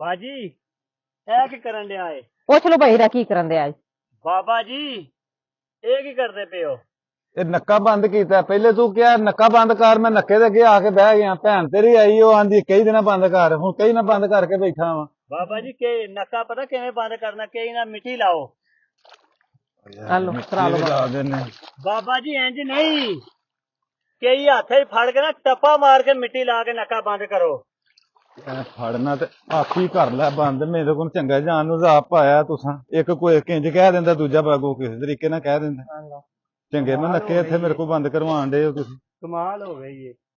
बाजी ਇਹ ਕੀ ਕਰਨ ਡਿਆ ਏ? ਪੁੱਛ ਲੋ ਭਾਈ ਰਾ ਕੀ ਕਰਨ ਦਿਆ ਬਾਬਾ ਜੀ ਇਹ ਕੀ ਕਰਦੇ ਪਏ ਹੋ? ਇਹ ਨੱਕਾ ਬੰਦ ਕੀਤਾ ਪਹਿਲੇ ਤੂੰ ਕਿਹਾ ਨੱਕਾ ਬੰਦ ਕਰ ਮੈਂ ਨੱਕੇ ਦੇ ਅੱਗੇ ਆ ਕੇ ਬਹਿ ਗਿਆ ਭੈਣ ਤੇਰੀ ਆਈ ਉਹ ਆਂਦੀ ਕਈ ਦਿਨਾਂ ਬੰਦ ਕਰ ਹੁਣ ਕਈ ਨਾ ਬੰਦ ਕਰਕੇ ਬੈਠਾ ਵਾਂ ਬਾਬਾ ਜੀ ਕਿ ਨੱਕਾ ਪਤਾ ਕਿਵੇਂ ਬੰਦ ਕਰਨਾ ਕਈ ਨਾ ਮਿੱਟੀ ਲਾਓ ਹਲੋ ਕਰਾ ਲੋ ਲਾ ਦਿੰਨੇ ਬਾਬਾ ਜੀ ਇੰਜ ਨਹੀਂ ਕਈ ਹੱਥੇ ਫੜ ਕੇ ਨਾ ਟੱਪਾ ਮਾਰ ਕੇ ਮਿੱਟੀ ਲਾ ਕੇ ਨੱਕਾ ਬੰਦ ਕਰੋ ਫੜਨਾ ਤੇ ਆਖੀ ਕਰ ਲੈ ਬੰਦ ਮੇਰੇ ਕੋਲ ਚੰਗਾ ਜਾਨ ਨੂੰ ਰਾਪ ਪਾਇਆ ਤੁਸਾਂ ਇੱਕ ਕੋਈ ਕਿੰਜ ਕਹਿ ਦਿੰਦਾ ਦੂਜਾ ਬਾਗੋ ਕਿਸੇ ਤਰੀਕੇ ਨਾਲ ਕਹਿ ਦਿੰਦਾ ਚੰਗੇ ਨੂੰ ਨੱਕੇ ਇੱਥੇ ਮੇਰੇ ਕੋਲ ਬੰਦ ਕਰਵਾਉਣ ਦੇ ਹੋ ਤੁਸੀਂ ਕਮਾਲ ਹੋ ਗਈ ਏ